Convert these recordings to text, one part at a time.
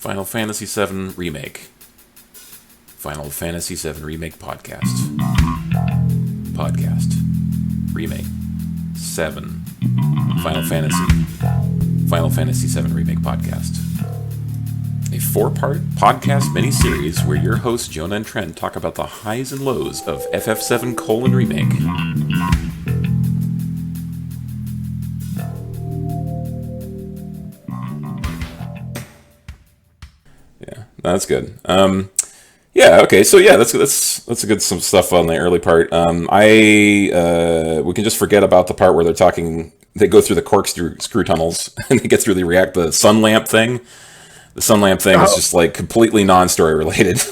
Final Fantasy VII Remake. Final Fantasy VII Remake Podcast. Podcast. Remake. 7. Final Fantasy. Final Fantasy VII Remake Podcast. A 4-part podcast miniseries where your hosts Jonah and Trent talk about the highs and lows of FF7 Remake. Yeah, that's good. Yeah, okay, so yeah, that's a good some stuff on the early part. We can just forget about the part where they go through the corkscrew tunnels and they get through the sun lamp thing. The sun lamp thing is just like completely non-story related.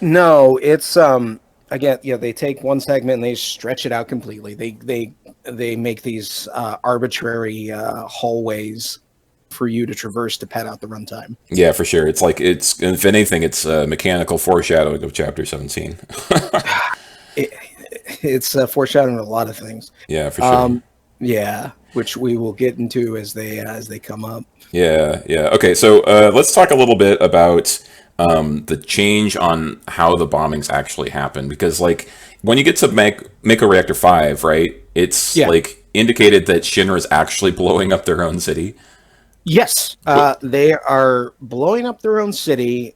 No, it's again, yeah, they take one segment and they stretch it out completely. They make these arbitrary hallways for you to traverse to pad out the runtime. Yeah, for sure. It's if anything, it's mechanical foreshadowing of Chapter 17. It's foreshadowing a lot of things. Yeah, for sure. Yeah, which we will get into as they come up. Yeah. Okay, so let's talk a little bit about the change on how the bombings actually happen, because like when you get to Mako Reactor 5, right? It's like indicated that Shinra's actually blowing up their own city. Yes, they are blowing up their own city,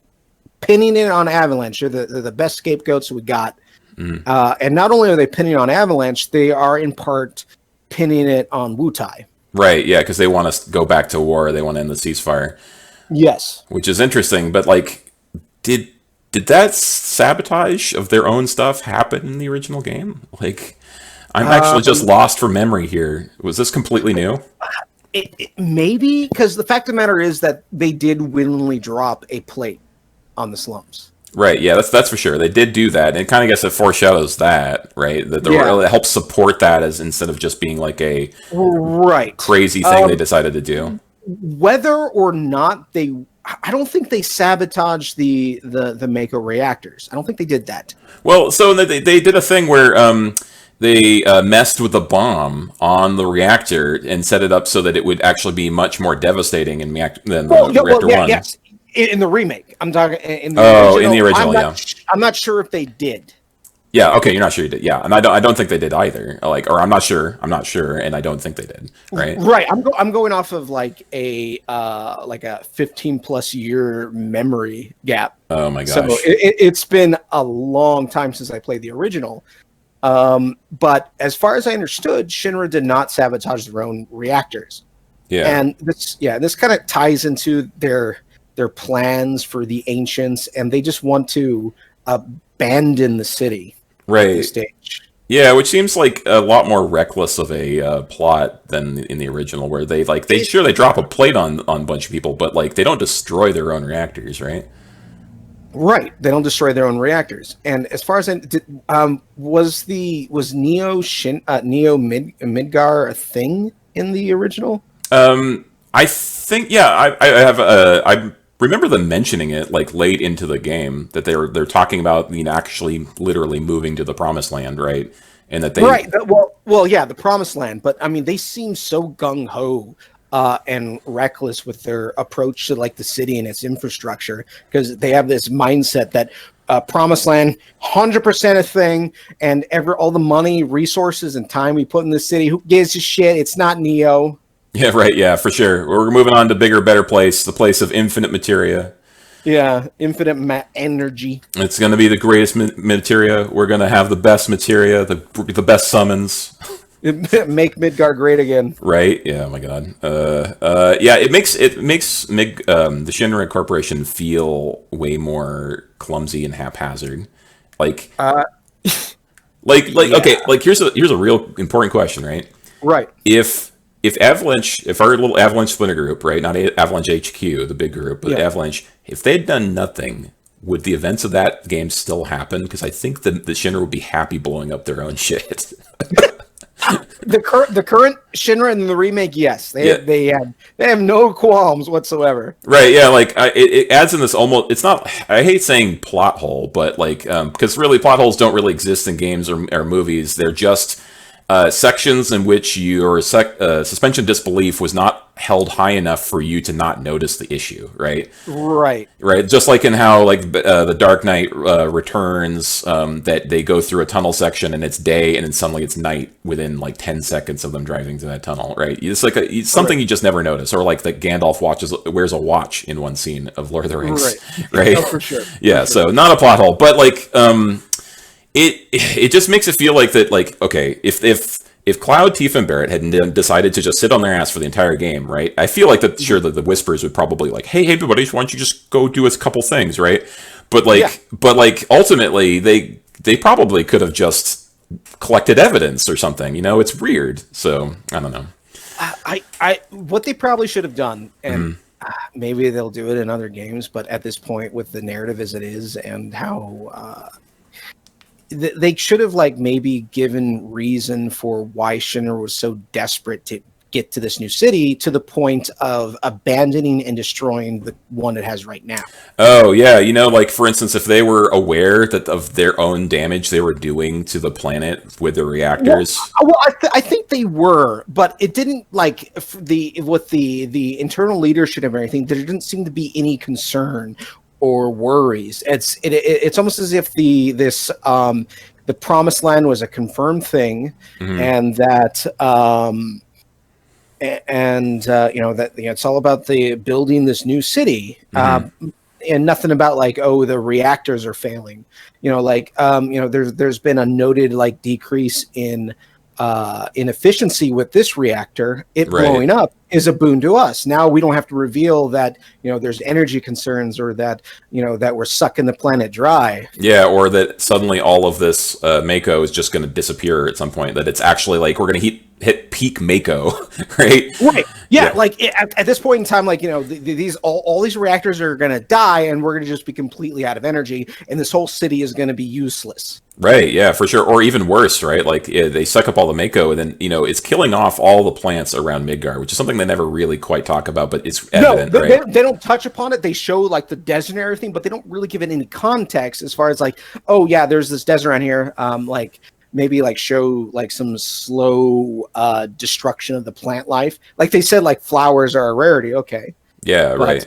pinning it on Avalanche. They're the best scapegoats we got. And not only are they pinning on Avalanche, they are in part pinning it on Wutai. Right, yeah, because they want to go back to war. They want to end the ceasefire. Yes. Which is interesting, but like, did that sabotage of their own stuff happen in the original game? Like, I'm actually just lost for memory here. Was this completely new? Maybe, because the fact of the matter is that they did willingly drop a plate on the slums. Right, yeah, that's for sure. They did do that, and it kind of guess it foreshadows that, right? That it helps support that as instead of just being like a crazy thing they decided to do. Whether or not I don't think they sabotaged the Mako reactors. I don't think they did that. Well, so they did a thing where they messed with the bomb on the reactor and set it up so that it would actually be much more devastating than Reactor 1. Yes. In the remake, I'm talking. In the original, I'm not sure if they did. Yeah, okay, you're not sure you did. Yeah, and I don't think they did either. I'm not sure, and I don't think they did. Right. Right. I'm going off of like a 15+ year memory gap. Oh my gosh. So it's been a long time since I played the original. But as far as I understood, Shinra did not sabotage their own reactors. Yeah. And this kind of ties into their plans for the ancients, and they just want to abandon the city at this stage. Yeah, which seems like a lot more reckless of a plot than in the original, where they drop a plate on a bunch of people, but like they don't destroy their own reactors, right? Right, they don't destroy their own reactors. And as far as was Neo Midgar a thing in the original? I think I remember them mentioning it like late into the game that they're talking about actually literally moving to the Promised Land, right? And that they the Promised Land. But I mean, they seem so gung ho and reckless with their approach to like the city and its infrastructure, because they have this mindset that Promised Land 100% a thing, and all the money, resources, and time we put in the city, who gives a shit? It's not Neo. Yeah, right. Yeah, for sure. We're moving on to bigger, better place, the place of infinite materia. Yeah, infinite energy. It's going to be the greatest materia. We're going to have the best materia, the best summons. Make Midgar great again. Right? Yeah. Oh my god. Yeah. It makes the Shinra Corporation feel way more clumsy and haphazard. Okay. Here's a real important question, right? Right. If our little Avalanche splinter group, right, not Avalanche HQ, the big group, but Avalanche, if they'd done nothing, would the events of that game still happen? Because I think the Shinra would be happy blowing up their own shit. The current Shinra in the remake, yes, they have no qualms whatsoever. Right? Yeah, like it adds in this almost. It's not. I hate saying plot hole, but like because really plot holes don't really exist in games or movies. They're just sections in which your suspension of disbelief was not held high enough for you to not notice the issue, right? Right. Right, just like in how like the Dark Knight Returns, that they go through a tunnel section and it's day and then suddenly it's night within like 10 seconds of them driving to that tunnel, right? It's like it's something you just never notice, or like that Gandalf wears a watch in one scene of Lord of the Rings, right? Oh, for sure. Yeah, so not a plot hole, but like it just makes it feel like that, like, okay, if Cloud, Tifa, and Barrett had decided to just sit on their ass for the entire game, right? I feel like that, sure, that the Whispers would probably like, hey, everybody, why don't you just go do a couple things, right? But like, ultimately, they probably could have just collected evidence or something. You know, it's weird. So I don't know. I what they probably should have done, and maybe they'll do it in other games, but at this point, with the narrative as it is, and how they should have like maybe given reason for why Shinra was so desperate to get to this new city, to the point of abandoning and destroying the one it has right now. Oh yeah, you know, like for instance, if they were aware that of their own damage they were doing to the planet with the reactors. I think they were, but it didn't like the internal leadership and everything. There didn't seem to be any concern or worries. It's almost as if the Promised Land was a confirmed thing, and that it's all about the building this new city, and nothing about like, oh, the reactors are failing. There's been a noted like decrease in efficiency with this reactor. It blowing up is a boon to us. Now we don't have to reveal that there's energy concerns, or that that we're sucking the planet dry. Yeah, or that suddenly all of this Mako is just going to disappear at some point. That it's actually like we're going to hit peak Mako, right? Right. Yeah. Like at this point in time, like these all these reactors are going to die, and we're going to just be completely out of energy, and this whole city is going to be useless. Right, yeah, for sure. Or even worse, right? Like they suck up all the Mako, and then it's killing off all the plants around Midgar, which is something they never really quite talk about, but it's evident, right? They don't touch upon it. They show like the desert and everything, but they don't really give it any context as far as like, oh yeah, there's this desert around here. Like maybe like show like some slow destruction of the plant life. Like they said, like flowers are a rarity. Okay. Yeah, but,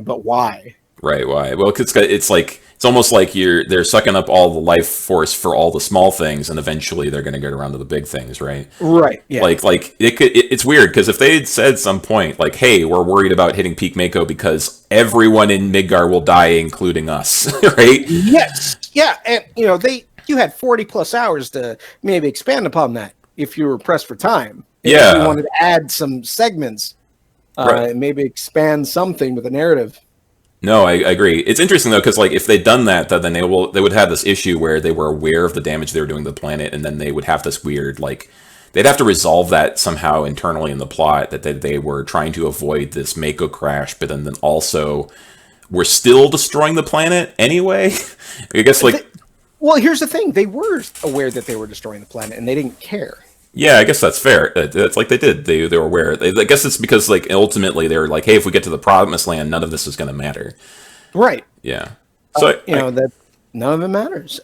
but why? Right, why? Well, it's like it's almost like they're sucking up all the life force for all the small things, and eventually they're going to get around to the big things, right? Right. Yeah. Like it's weird because if they had said some point like, "Hey, we're worried about hitting peak Mako because everyone in Midgar will die, including us," right? Yes. Yeah, and you had 40 plus hours to maybe expand upon that if you were pressed for time. If you wanted to add some segments, maybe expand something with the narrative. No, I agree. It's interesting though, because like if they'd done that, then they would have this issue where they were aware of the damage they were doing to the planet, and then they would have this weird like they'd have to resolve that somehow internally in the plot that they were trying to avoid this Mako crash, but then also we're still destroying the planet anyway. I guess like. Well, here's the thing: they were aware that they were destroying the planet, and they didn't care. Yeah, I guess that's fair. That's like they did. They were aware. I guess it's because like ultimately they were like, hey, if we get to the Promised Land, none of this is going to matter. Right. Yeah. So that none of it matters.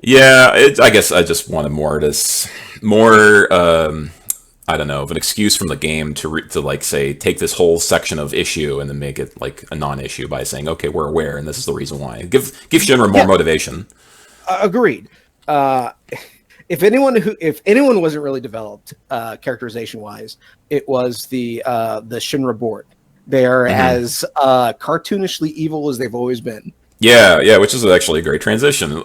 Yeah, I guess I just wanted more I don't know, of an excuse from the game to like say take this whole section of issue and then make it like a non-issue by saying, okay, we're aware and this is the reason why. Give Shinra more motivation. Agreed. If anyone wasn't really developed characterization wise, it was the Shinra board. They are as cartoonishly evil as they've always been. Yeah, which is actually a great transition.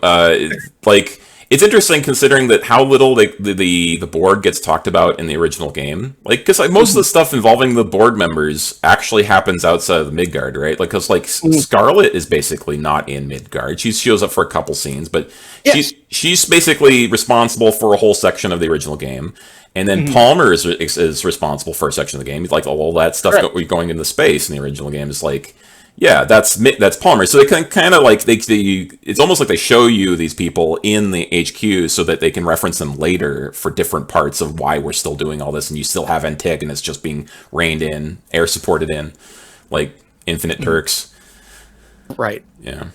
Like it's interesting considering that how little the board gets talked about in the original game. Like because like, most of the stuff involving the board members actually happens outside of Midgard, right? Like because like Scarlet is basically not in Midgard. She shows up for a couple scenes, but she's basically responsible for a whole section of the original game. And then Palmer is responsible for a section of the game. He's like all that stuff going into space in the original game is like. Yeah, that's Palmer. So they can kind of like it's almost like they show you these people in the HQ so that they can reference them later for different parts of why we're still doing all this, and you still have Antagonist just being reined in, air supported in, like Infinite Turks. Right. Yeah.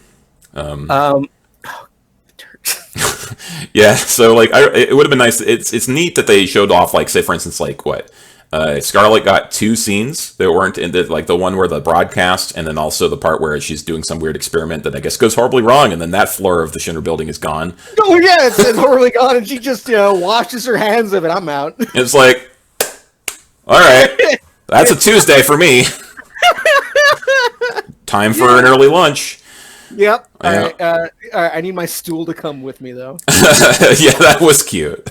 Turks. Yeah, so like, it would have been nice. It's neat that they showed off, like, say for instance, like what Scarlet got two scenes that weren't in the, like the one where the broadcast, and then also the part where she's doing some weird experiment that I guess goes horribly wrong, and then that floor of the Shinra building is gone. Oh yeah, it's horribly gone, and she just washes her hands of it. I'm out. It's like, all right, that's a Tuesday for me. Time for an early lunch. Yep. Yeah. All right, I need my stool to come with me, though. Yeah, that was cute.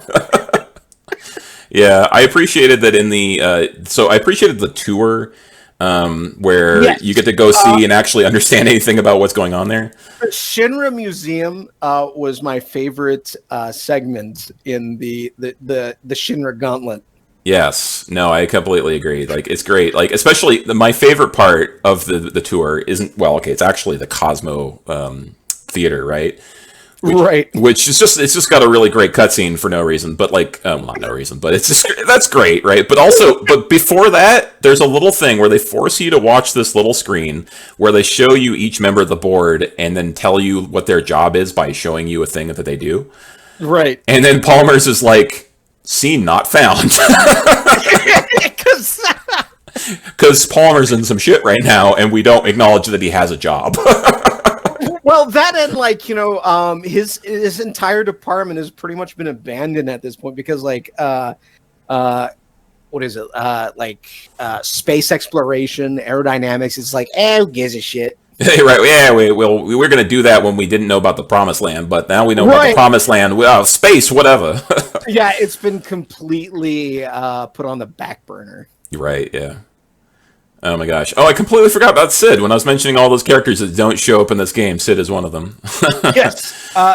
Yeah, I appreciated that in the. So I appreciated the tour where Yes. you get to go see and actually understand anything about what's going on there. The Shinra Museum was my favorite segment in the Shinra Gauntlet. Yes, no, I completely agree. Like, it's great. Like, especially my favorite part of the tour isn't, well, okay, it's actually the Cosmo theater, right? Right. Which is just, it's just got a really great cutscene for no reason, but like, well, not no reason, but it's just, that's great, right? But also, but before that, there's a little thing where they force you to watch this little screen where they show you each member of the board and then tell you what their job is by showing you a thing that they do. Right. And then Palmer's is like, scene not found. Because Palmer's in some shit right now, and we don't acknowledge that he has a job. Well, that and like his entire department has pretty much been abandoned at this point because like what is it space exploration, aerodynamics. It's like who gives a shit. Right? Yeah, we were gonna do that when we didn't know about the Promised Land, but now we know about the Promised Land. Space, whatever. Yeah, it's been completely put on the back burner. You're right. Yeah. Oh my gosh. Oh, I completely forgot about Sid when I was mentioning all those characters that don't show up in this game. Sid is one of them. Yes.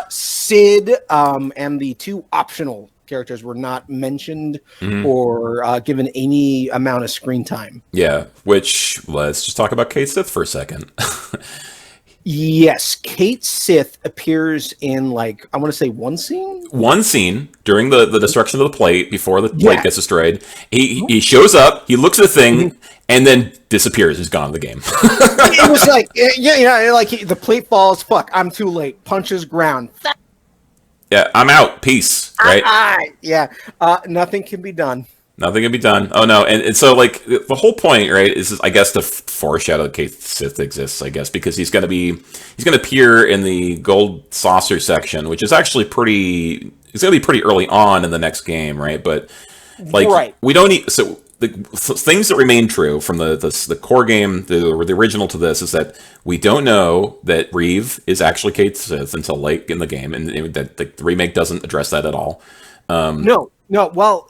Sid and the two optional characters were not mentioned or given any amount of screen time. Yeah, which, let's just talk about Kate Sith for a second. Yes, Kate Sith appears in, like, I want to say one scene? One scene during the destruction of the plate, before the plate gets destroyed. He shows up, he looks at the thing, and then disappears. He's gone in the game. It was like, like the plate falls, fuck, I'm too late. Punches ground. Yeah, I'm out. Peace. Right? Yeah. Nothing can be done. Nothing can be done. Oh no, and so like the whole point, right, is I guess to foreshadow Kate Sith exists, I guess, because he's gonna appear in the gold saucer section, which is actually it's gonna be pretty early on in the next game, right? But like we don't need the things that remain true from the core game, the original to this, is that we don't know that Reeve is actually Kate Sith until late in the game, and that the remake doesn't address that at all. No. Well,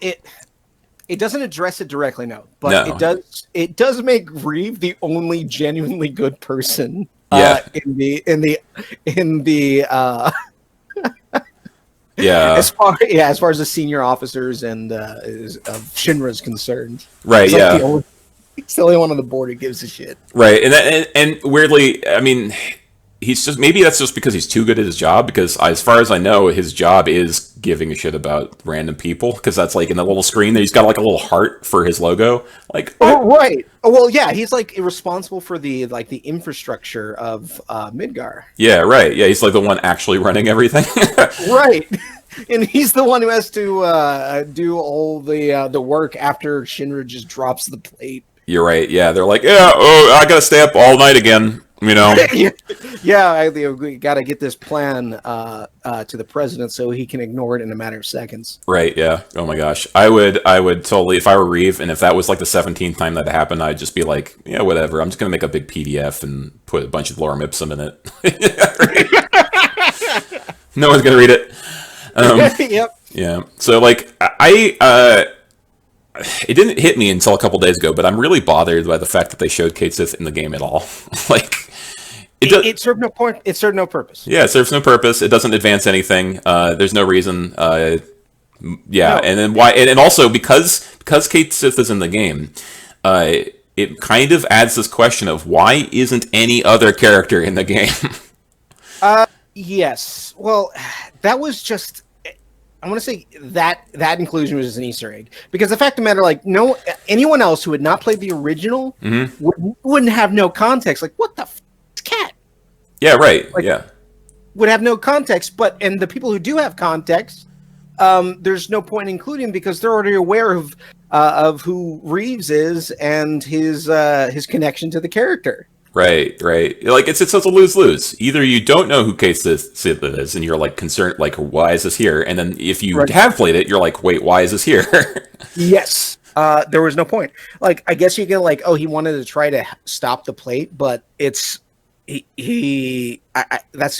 it doesn't address it directly, no, but it does make Reeve the only genuinely good person. In the yeah. As far as the senior officers and of Shinra is concerned, right? It's like he's the only one on the board who gives a shit, right? And weirdly, I mean, he's just, maybe that's just because he's too good at his job, because as far as I know, his job is giving a shit about random people, because that's like in the little screen there, he's got like a little heart for his logo. Like, right. Well, yeah, he's like responsible for the infrastructure of Midgar. Yeah, right. Yeah, he's like the one actually running everything. Right. And he's the one who has to do all the work after Shinra just drops the plate. You're right. Yeah, they're like, I gotta stay up all night again. We got to get this plan to the president so he can ignore it in a matter of seconds. Right, yeah. Oh my gosh. I would totally, if I were Reeve, and if that was like the 17th time that happened, I'd just be like, yeah, whatever. I'm just going to make a big PDF and put a bunch of lorem ipsum in it. No one's going to read it. Yep. Yeah. So, like, it didn't hit me until a couple days ago, but I'm really bothered by the fact that they showed Kate Sith in the game at all. Like, it served no point. It served no purpose. Yeah, it serves no purpose. It doesn't advance anything. There's no reason. And then why? And also because Kate Sith is in the game, it kind of adds this question of why isn't any other character in the game? Yes. Well, that was just. I want to say that inclusion was just an Easter egg, because the fact of the matter, like, anyone else who had not played the original wouldn't have no context. Like, what the f*** is Cat? Yeah, right. Like, yeah. would have no context. And the people who do have context, there's no point in including because they're already aware of who Reeves is and his connection to the character. Right. Like it's a lose-lose. Either you don't know who Case Sid is, and you're like concerned, like why is this here? And then if you have played it, you're like, wait, why is this here? Yes. There was no point. Like, I guess you get like, oh, he wanted to try to stop the plate, but it's that's the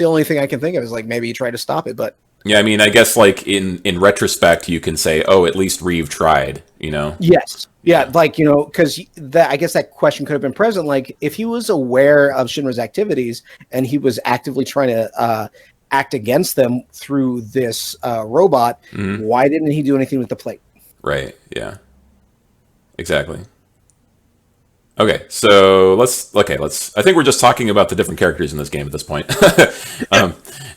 only thing I can think of is like maybe he tried to stop it, but yeah, I mean, I guess like in retrospect, you can say, oh, at least Reeve tried, you know? Yes. Yeah, like, you know, because I guess that question could have been present. Like, if he was aware of Shinra's activities and he was actively trying to act against them through this robot, why didn't he do anything with the plate? Right. Yeah. Exactly. Okay, so let's. I think we're just talking about the different characters in this game at this point.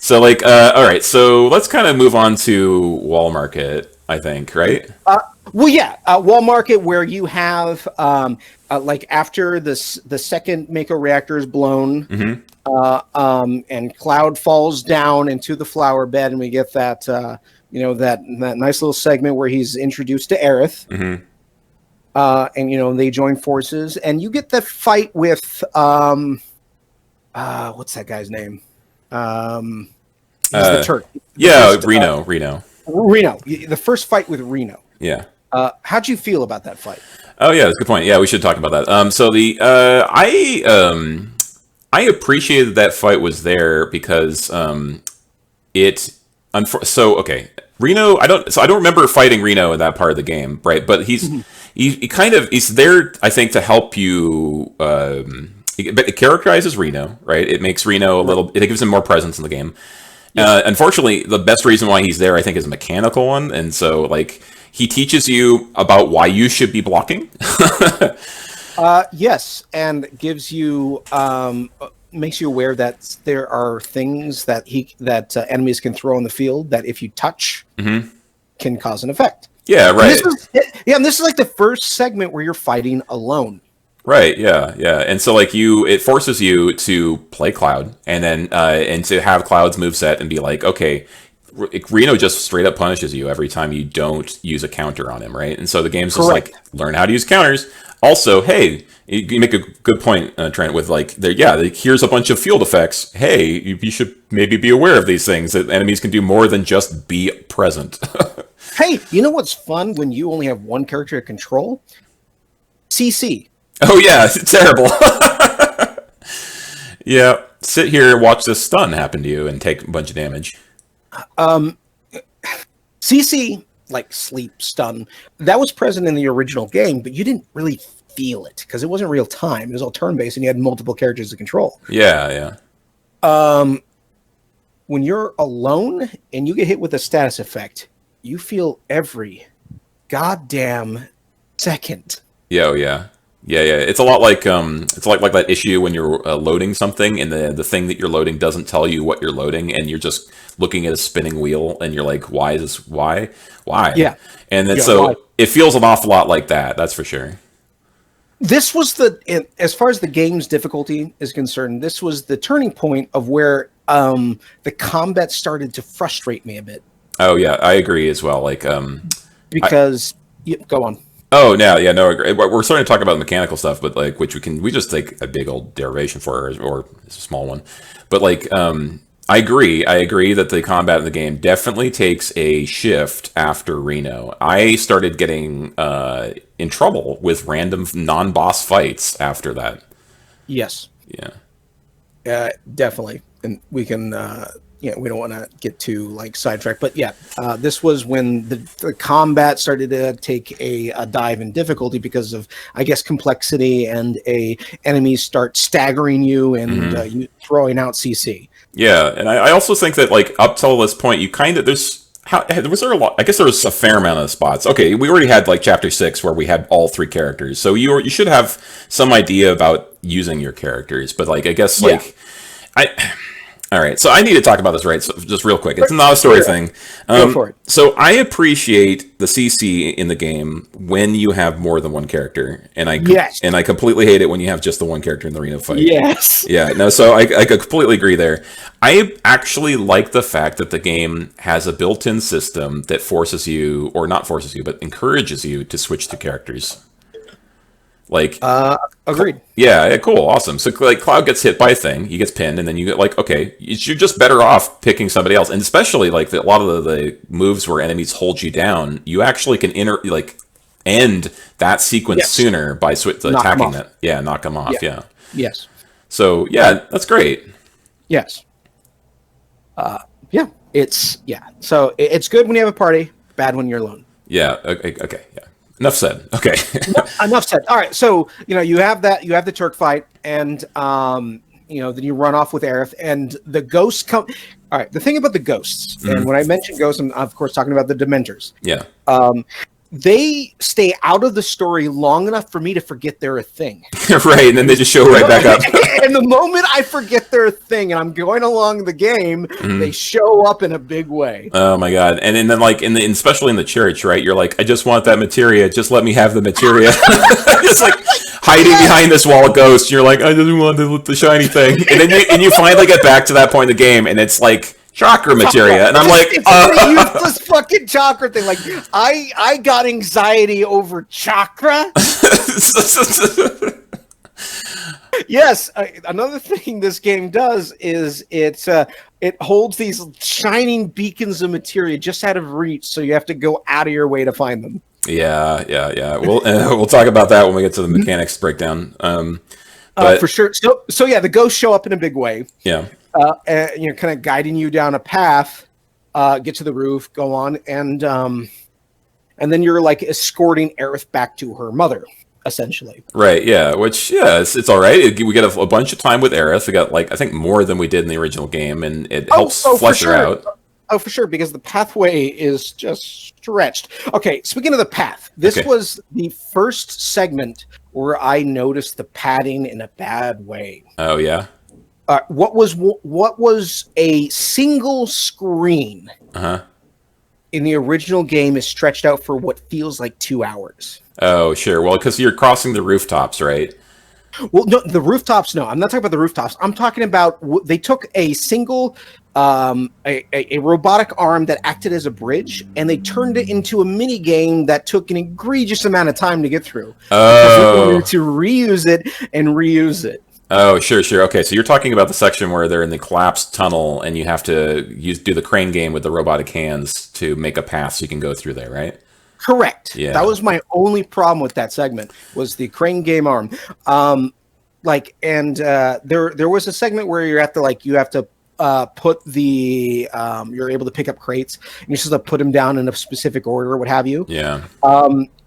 So, like, all right. So let's kind of move on to Wall Market. I think, right? Well, yeah, Wall Market, where you have like after the second Mako reactor is blown, and Cloud falls down into the flower bed, and we get that that nice little segment where he's introduced to Aerith. And they join forces, and you get the fight with what's that guy's name? He's the Turk. Yeah, Reno. Reno. The first fight with Reno. Yeah. How'd you feel about that fight? Oh yeah, that's a good point. Yeah, we should talk about that. So the I appreciated that fight was there because Reno. I don't remember fighting Reno in that part of the game, right? But he's there, I think, to help you. It characterizes Reno, right? It makes Reno it gives him more presence in the game. Yeah. Unfortunately, the best reason why he's there, I think, is a mechanical one, and so like he teaches you about why you should be blocking. Yes, and gives you makes you aware that there are things that enemies can throw on the field that if you touch can cause an effect. Yeah, right. And this is like the first segment where you're fighting alone. Right. Yeah. And so like it forces you to play Cloud and then and to have Cloud's moveset and be like, okay, Reno just straight up punishes you every time you don't use a counter on him, right? And so the game's just like, learn how to use counters. Also, hey, you make a good point, Trent, with like, here's a bunch of field effects. Hey, you should maybe be aware of these things, that enemies can do more than just be present. Hey, you know what's fun when you only have one character to control? CC. Oh, yeah, it's terrible. Yeah, sit here and watch this stun happen to you and take a bunch of damage. CC, like sleep, stun, that was present in the original game, but you didn't really feel it because it wasn't real time. It was all turn-based and you had multiple characters to control. Yeah. When you're alone and you get hit with a status effect, you feel every goddamn second. Yeah. It's a lot like it's like that issue when you're loading something and the thing that you're loading doesn't tell you what you're loading and you're just looking at a spinning wheel and you're like, why is this? Why? Yeah. And then why? It feels an awful lot like that. That's for sure. This was as far as the game's difficulty is concerned, this was the turning point of where the combat started to frustrate me a bit. Oh yeah, I agree as well. Like because go on. Oh no, I agree. We're starting to talk about mechanical stuff, but like we just take a big old derivation for, or it's a small one. But like I agree that the combat in the game definitely takes a shift after Reno. I started getting in trouble with random non-boss fights after that. Yes. Yeah. Definitely. And we can we don't want to get too like sidetracked, but this was when the combat started to take a dive in difficulty because of, I guess, complexity and enemies start staggering you and you throwing out CC. Yeah, and I also think that like up till this point, you kind of was there a lot? I guess there was a fair amount of spots. Okay, we already had like chapter 6 where we had all 3 characters, so you should have some idea about using your characters. But like I guess like All right, so I need to talk about this, right? So just real quick, it's not a story thing. Go for it. So I appreciate the CC in the game when you have more than one character, and I completely hate it when you have just the one character in the arena fight. Yes. Yeah. No. So I completely agree there. I actually like the fact that the game has a built-in system that forces you, or not forces you, but encourages you to switch to characters. Like, agreed. Yeah, cool, awesome. So like Cloud gets hit by a thing, he gets pinned, and then you get like, okay, you're just better off picking somebody else. And especially like a lot of the moves where enemies hold you down, you actually can end that sequence sooner by attacking that. Yeah, knock them off. Yeah. Yes. So yeah, that's great. Yes. Yeah. So it's good when you have a party, bad when you're alone. Yeah. Okay. Yeah. Enough said. Okay. Enough said. All right. So, you have the Turk fight, and, then you run off with Aerith, and the ghosts come. All right. The thing about the ghosts, and when I mention ghosts, I'm, of course, talking about the Dementors. Yeah. They stay out of the story long enough for me to forget they're a thing. Right, and then they just show right back up. And the moment I forget they're a thing and I'm going along the game, they show up in a big way. Oh my god! And then like especially in the church, right? You're like, I just want that materia. Just let me have the materia. Just like hiding behind this wall of ghosts. You're like, I just want the shiny thing. And then you finally get back to that point in the game, and it's like chakra materia, and I'm like, it's a useless fucking chakra thing. Like, I got anxiety over chakra. Yes, another thing this game does is it holds these shining beacons of materia just out of reach, so you have to go out of your way to find them. Yeah. We'll talk about that when we get to the mechanics breakdown. But for sure. So yeah, the ghosts show up in a big way. Yeah. And, kind of guiding you down a path, get to the roof, go on, and then you're like escorting Aerith back to her mother, essentially. Right, yeah, which, it's all right. We get a bunch of time with Aerith. We got, like, I think more than we did in the original game, and it helps flesh her out. Oh, for sure, because the pathway is just stretched. Okay, speaking of the path, this was the first segment where I noticed the padding in a bad way. Oh, yeah? What was a single screen in the original game is stretched out for what feels like 2 hours. Oh, sure. Well, because you're crossing the rooftops, right? Well, no, the rooftops. No, I'm not talking about the rooftops. I'm talking about they took a single, a robotic arm that acted as a bridge, and they turned it into a mini game that took an egregious amount of time to get through. Oh, they wanted to reuse it and reuse it. Oh, sure. Okay, so you're talking about the section where they're in the collapsed tunnel, and you have to do the crane game with the robotic there to make a path so you can go through there, right? Correct. Yeah. That was my only problem with that segment, was the crane game arm. There was a segment where you have to put the you're able to pick up crates, and you're supposed to put them down in a specific order or what have you. Yeah.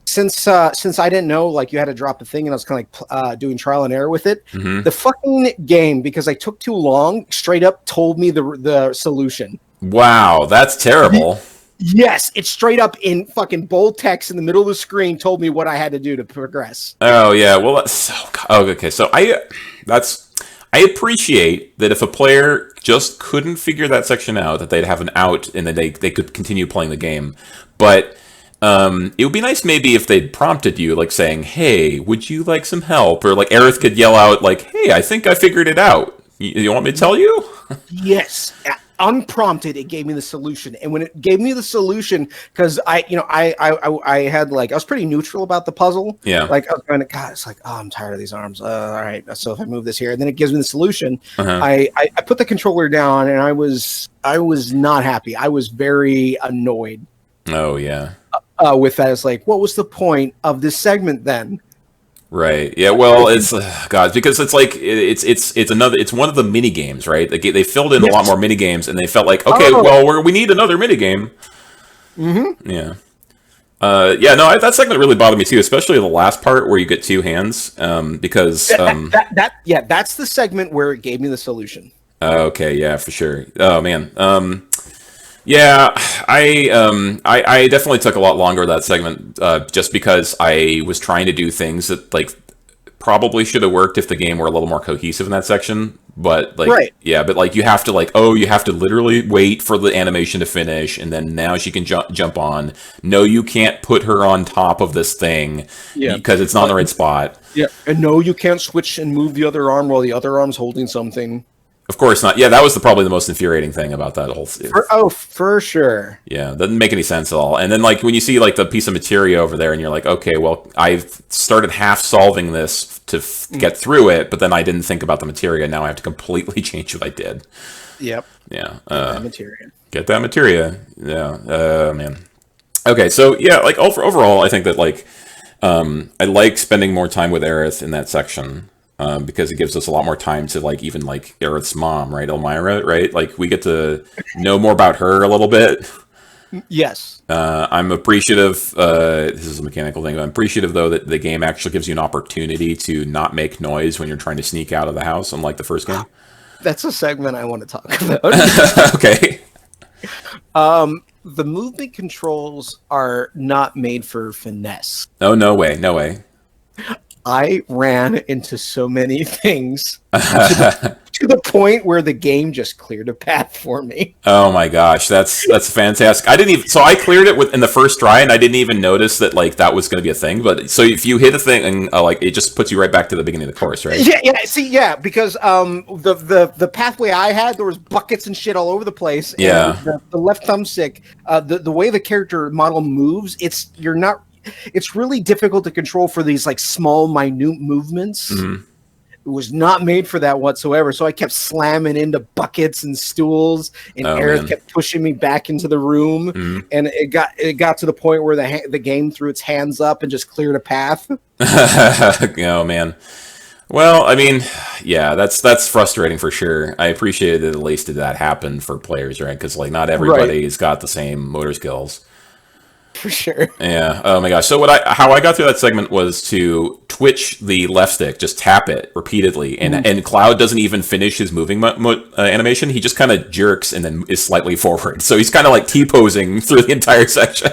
Since I didn't know, like, you had to drop a thing, and I was kind of like doing trial and error with it. The fucking game, because I took too long, straight up told me the solution. Wow, that's terrible. Yes, it's straight up in fucking bold text in the middle of the screen told me what I had to do to progress. Oh yeah, well okay. So I appreciate that if a player just couldn't figure that section out, that they'd have an out and that they could continue playing the game. But it would be nice maybe if they'd prompted you, like saying, "Hey, would you like some help?" Or like Aerith could yell out, like, "Hey, I think I figured it out. You want me to tell you?" Yes. Unprompted, it gave me the solution, and when it gave me the solution, because I had I was pretty neutral about the puzzle. Yeah, like I was going, God, it's like, oh, I'm tired of these arms. All right, so if I move this here, and then it gives me the solution. I put the controller down, and I was not happy. I was very annoyed. Oh yeah, with that. It's like, what was the point of this segment then? Right. Yeah. Well, it's God, because it's like it's one of the mini games, right? They filled in a lot more mini games, and they felt like, okay, well, we need another mini game. Mm-hmm. Yeah. No, that segment really bothered me too, especially the last part where you get two hands, because that's the segment where it gave me the solution. Okay. Yeah, for sure. Oh man. Yeah, I definitely took a lot longer that segment, just because I was trying to do things that, like, probably should have worked if the game were a little more cohesive in that section. But like, Right. yeah, but like you have to you have to literally wait for the animation to finish, and then now she can jump on. No, you can't put her on top of this thing because it's not in the right spot. Yeah, and no, you can't switch and move the other arm while the other arm's holding something. Of course not. Yeah, that was probably the most infuriating thing about that whole. For sure. Yeah, doesn't make any sense at all. And then like when you see like the piece of materia over there, and you're like, okay, well, I've started half solving this to get through it, but then I didn't think about the materia. Now I have to completely change what I did. Yep. Yeah. Materia. Get that materia. Yeah. Man. Okay, so yeah, like overall, I think that like I like spending more time with Aerith in that section. Because it gives us a lot more time to like even like Aerith's mom, right, Elmira, right? Like we get to know more about her a little bit. Yes. I'm appreciative. This is a mechanical thing. I'm appreciative though that the game actually gives you an opportunity to not make noise when you're trying to sneak out of the house, unlike the first game. That's a segment I want to talk about. Okay. The movement controls are not made for finesse. Oh, no way. No way. I ran into so many things to the point where the game just cleared a path for me. Oh my gosh, that's fantastic. I cleared it in the first try, and I didn't even notice that like that was going to be a thing. But so if you hit a thing, and like it just puts you right back to the beginning of the course, right? Yeah. Because the pathway I had, there was buckets and shit all over the place. And the left thumbstick, the way the character model moves, it's really difficult to control for these like small, minute movements. Mm-hmm. It was not made for that whatsoever. So I kept slamming into buckets and stools, and Aerith kept pushing me back into the room. Mm-hmm. And it got to the point where the game threw its hands up and just cleared a path. Oh man. Well, I mean, yeah, that's frustrating for sure. I appreciated that at least that happened for players, right? Because like not everybody's got the same motor skills. For sure. Yeah. Oh my gosh. So how I got through that segment was to twitch the left stick, just tap it repeatedly, and Cloud doesn't even finish his moving animation. He just kind of jerks and then is slightly forward. So he's kind of like T-posing through the entire section.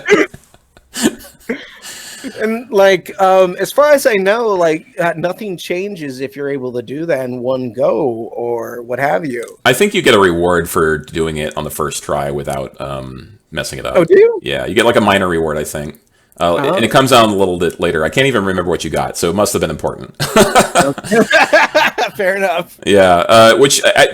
And like, as far as I know, like nothing changes if you're able to do that in one go or what have you. I think you get a reward for doing it on the first try without messing it up. Oh, do you? Yeah, you get like a minor reward, I think. And it comes out a little bit later. I can't even remember what you got, so it must have been important. Fair enough. Yeah,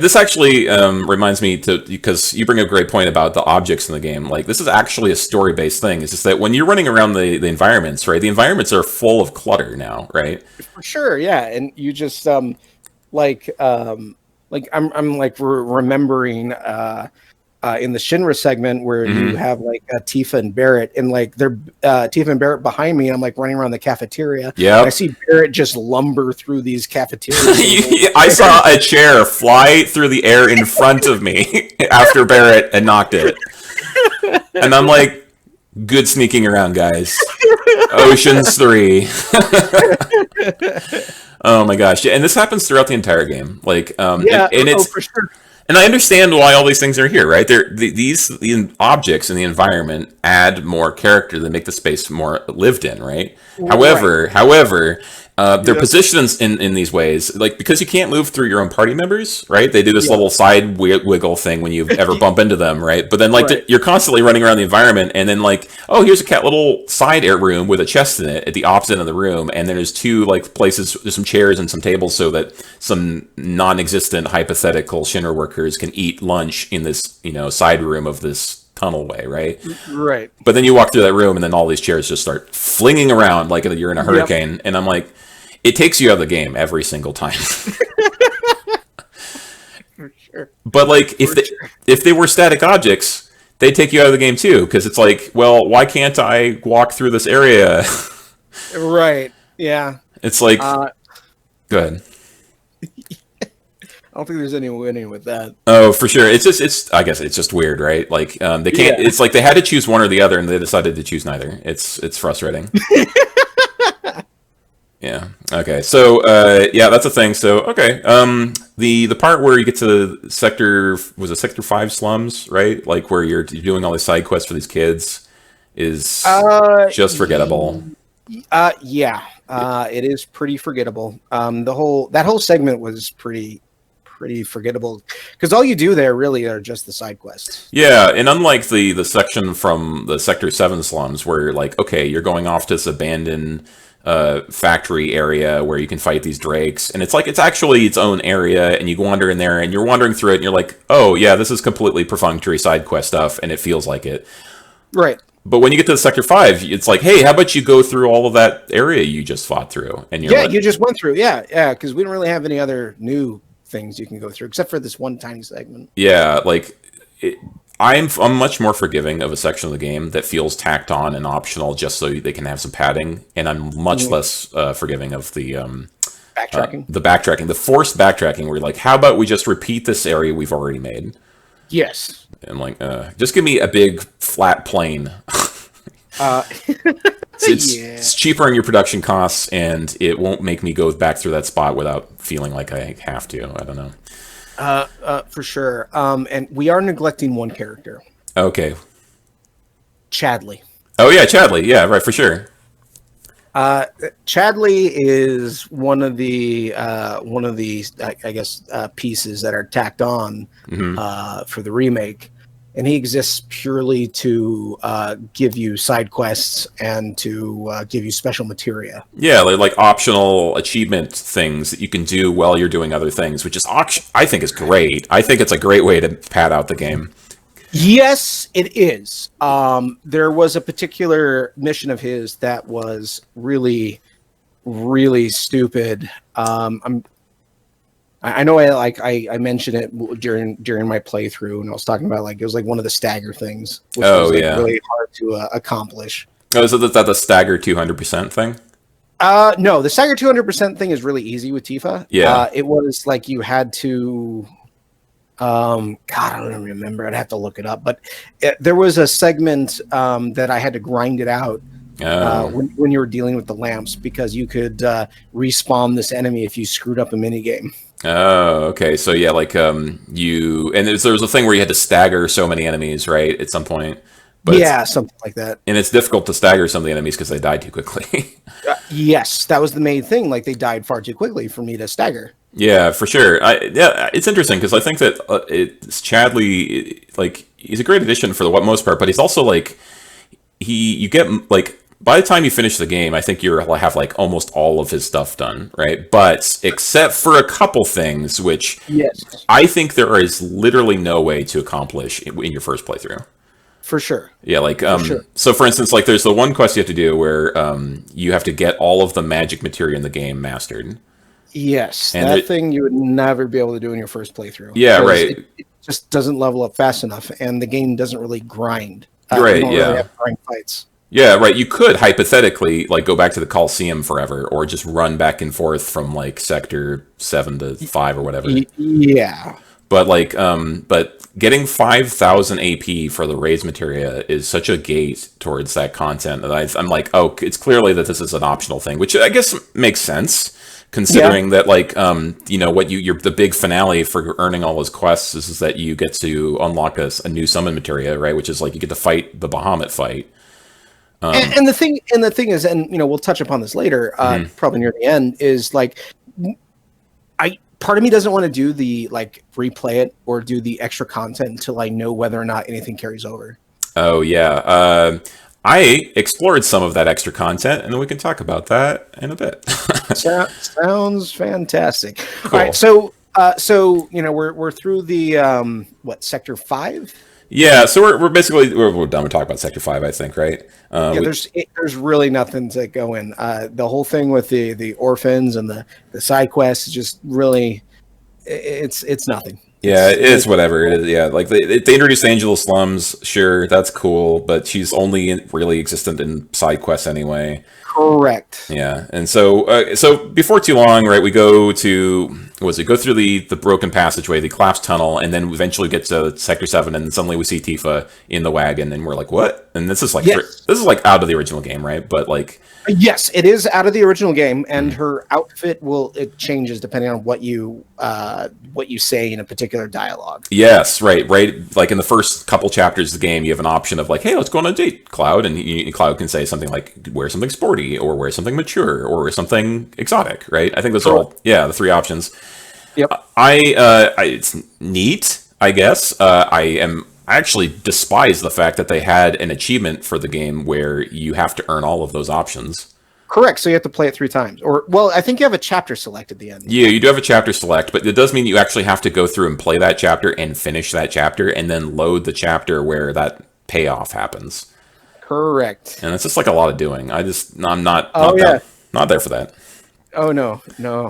this actually reminds me because you bring up a great point about the objects in the game. Like, this is actually a story-based thing. It's just that when you're running around the environments, right, the environments are full of clutter now, right? For sure, yeah. And you just, I'm like remembering... in the Shinra segment where you have like Tifa and Barrett, and like they're Tifa and Barrett behind me, and I'm like running around the cafeteria. Yeah, I see Barrett just lumber through these cafeterias. I saw a chair fly through the air in front of me after Barrett had knocked it, and I'm like, "Good sneaking around, guys." Ocean's 3. Oh my gosh! Yeah, and this happens throughout the entire game. Like, and it's for sure. And I understand why all these things are here, right? The objects in the environment add more character. They make the space more lived in, right? However, they're positioned in these ways, like because you can't move through your own party members, right? They do this little side wiggle thing when you ever bump into them, right? But then like you're constantly running around the environment, and then like, oh, here's a little side air room with a chest in it at the opposite end of the room, and then there's two like places, there's some chairs and some tables so that some non-existent hypothetical Shinra workers can eat lunch in this, side room of this tunnel way, right? Right. But then you walk through that room, and then all these chairs just start flinging around like you're in a hurricane, and I'm like, it takes you out of the game every single time. For sure. But like, if they were static objects, they take you out of the game too, because it's like, well, why can't I walk through this area? Right. Yeah. It's like, go ahead. I don't think there's any winning with that. Oh, for sure. I guess it's just weird, right? Like, they can't. Yeah. It's like they had to choose one or the other, and they decided to choose neither. It's frustrating. Yeah. Okay. So, that's a thing. So, okay. The part where you get to Sector 5 slums, right? Like where you're doing all these side quests for these kids is just forgettable. Yeah. It is pretty forgettable. That whole segment was pretty forgettable because all you do there really are just the side quests. Yeah, and unlike the section from the Sector 7 slums where, like, okay, you're going off to this abandoned factory area where you can fight these drakes, and it's like it's actually its own area, and you wander in there, and you're wandering through it, and you're like, oh, yeah, this is completely perfunctory side quest stuff, and it feels like it. Right. But when you get to Sector 5, it's like, hey, how about you go through all of that area you just fought through? And you're you just went through. Yeah, because we don't really have any other new things you can go through except for this one tiny segment. Yeah, like I'm much more forgiving of a section of the game that feels tacked on and optional just so they can have some padding, and I'm much less forgiving of the backtracking, the forced backtracking where you're like, how about we just repeat this area we've already made? Yes. And like, just give me a big flat plane. It's cheaper in your production costs, and it won't make me go back through that spot without feeling like I have to. I don't know. For sure. And we are neglecting one character. Okay. Chadley. Oh yeah, Chadley. Yeah, right, for sure. Chadley is one of the I guess pieces that are tacked on for the remake, and he exists purely to give you side quests and to give you special materia. Yeah, like optional achievement things that you can do while you're doing other things, which is I think is great. I think it's a great way to pad out the game. Yes, it is. There was a particular mission of his that was really, really stupid. I know I mentioned it during my playthrough, and I was talking about like it was like one of the stagger things, which was like really hard to accomplish. Oh, is that the stagger 200% thing? No, the stagger 200% thing is really easy with Tifa. Yeah, it was like you had to. God, I don't remember. I'd have to look it up. But there was a segment that I had to grind it out when you were dealing with the lamps because you could respawn this enemy if you screwed up a minigame. Oh, okay. So yeah, like there was a thing where you had to stagger so many enemies, right, at some point. But yeah, something like that. And it's difficult to stagger some of the enemies because they died too quickly. Yes, that was the main thing. Like they died far too quickly for me to stagger. Yeah, for sure. It's interesting because I think that it's Chadley, like he's a great addition for the most part, but he's also like you get like by the time you finish the game, I think you'll have like almost all of his stuff done, right? But except for a couple things, which I think there is literally no way to accomplish in your first playthrough. For sure. Yeah, like so for instance, like there's the one quest you have to do where you have to get all of the magic materia in the game mastered. Yes, and that thing you would never be able to do in your first playthrough. Yeah, right. It just doesn't level up fast enough, and the game doesn't really grind. Right, you don't really have grind fights. Yeah, right. You could hypothetically like go back to the Coliseum forever, or just run back and forth from like Sector 7 to 5 or whatever. Yeah. But like, but getting 5,000 AP for the raise materia is such a gate towards that content that I'm like, oh, it's clearly that this is an optional thing, which I guess makes sense. Considering that, like, you know, what you're the big finale for earning all those quests is that you get to unlock a new summon materia, right? Which is like you get to fight the Bahamut fight. And the thing is, and you know, we'll touch upon this later, probably near the end, is like, part of me doesn't want to do the like replay it or do the extra content until I know whether or not anything carries over. Oh yeah. I explored some of that extra content, and then we can talk about that in a bit. Sounds fantastic. Cool. All right, so you know we're through the Sector 5? Yeah, so we're basically we're done with talking about Sector 5, I think, right? There's really nothing to go in. The whole thing with the orphans and the side quests is just really it's nothing. Yeah, it's whatever it is. Yeah, like they introduced Angela Slums, sure, that's cool, but she's only really existent in side quests anyway. Correct. Yeah, and so before too long, right? We go to go through the broken passageway, the collapsed tunnel, and then eventually get to Sector 7, and suddenly we see Tifa in the wagon, and we're like, what? And this is like Yes. this is like out of the original game, right? But like, Yes, it is out of the original game, and her outfit it changes depending on what you say in a particular dialogue. yes, right. Like in the first couple chapters of the game, you have an option of like, hey, let's go on a date, Cloud, and Cloud can say something like, wear something sporty, or wear something mature, or wear something exotic, right? I think those are all the three options. Yep. It's neat, I guess. I actually despise the fact that they had an achievement for the game where you have to earn all of those options. Correct. So you have to play it 3 times. Or, well, I think you have a chapter select at the end. Yeah, you do have a chapter select, but it does mean you actually have to go through and play that chapter and finish that chapter and then load the chapter where that payoff happens. Correct. And it's just like a lot of doing. I'm not there for that. Oh no,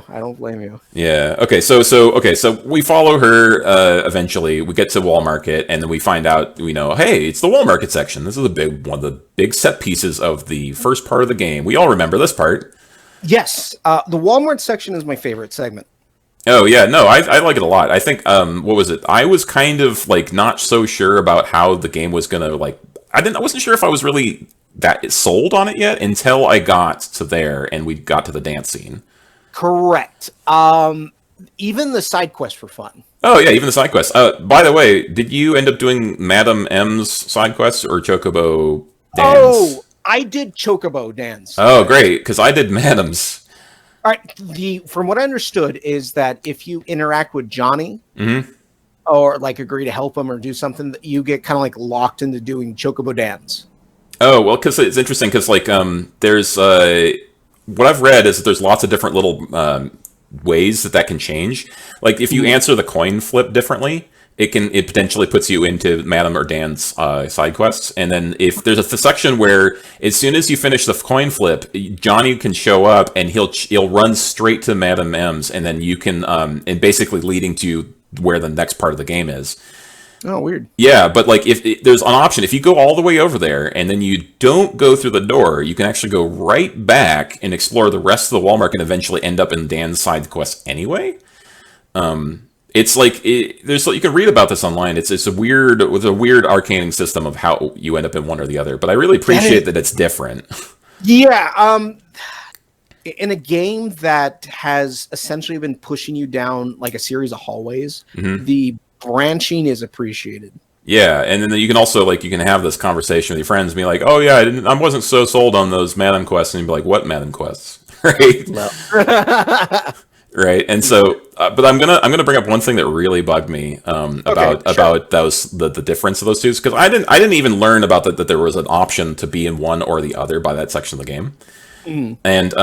I don't blame you. Yeah. Okay. So we follow her. Eventually, we get to Wall Market, and then we find out. We know, hey, it's the Wall Market section. This is one of the big set pieces of the first part of the game. We all remember this part. Yes. The Walmart section is my favorite segment. Oh yeah, no, I like it a lot. I think what was it? I was kind of like not so sure about how the game was gonna like. I wasn't sure if I was really that sold on it yet until I got to there and we got to the dance scene. Correct. Even the side quests were fun. Oh yeah, even the side quests. By the way, did you end up doing Madam M's side quests or Chocobo Dance? Oh, I did Chocobo Dance. Oh, great, because I did Madam's. All right. From what I understood is that if you interact with Johnny, or like agree to help him or do something, you get kind of like locked into doing Chocobo Dance. Oh, well, because it's interesting because like there's what I've read is that there's lots of different little ways that can change. Like if you answer the coin flip differently, it potentially puts you into Madam or Dan's side quests. And then if there's a section where as soon as you finish the coin flip, Johnny can show up and he'll run straight to Madam M's, and then you can and basically leading to where the next part of the game is. Oh, weird. Yeah, but like if there's an option, if you go all the way over there and then you don't go through the door, you can actually go right back and explore the rest of the Walmart and eventually end up in Dan's side quest anyway. It's like you can read about this online. It's a weird arcaning system of how you end up in one or the other. But I really appreciate that it's different. Yeah. In a game that has essentially been pushing you down like a series of hallways, the branching is appreciated. Yeah, and then you can also you can have this conversation with your friends and be like, "Oh yeah, I wasn't so sold on those Madam quests," and you'd be like, "What Madam quests?" Right? Right. And so, but I'm gonna bring up one thing that really bugged me about the difference of those two, because I didn't even learn about that there was an option to be in one or the other by that section of the game. And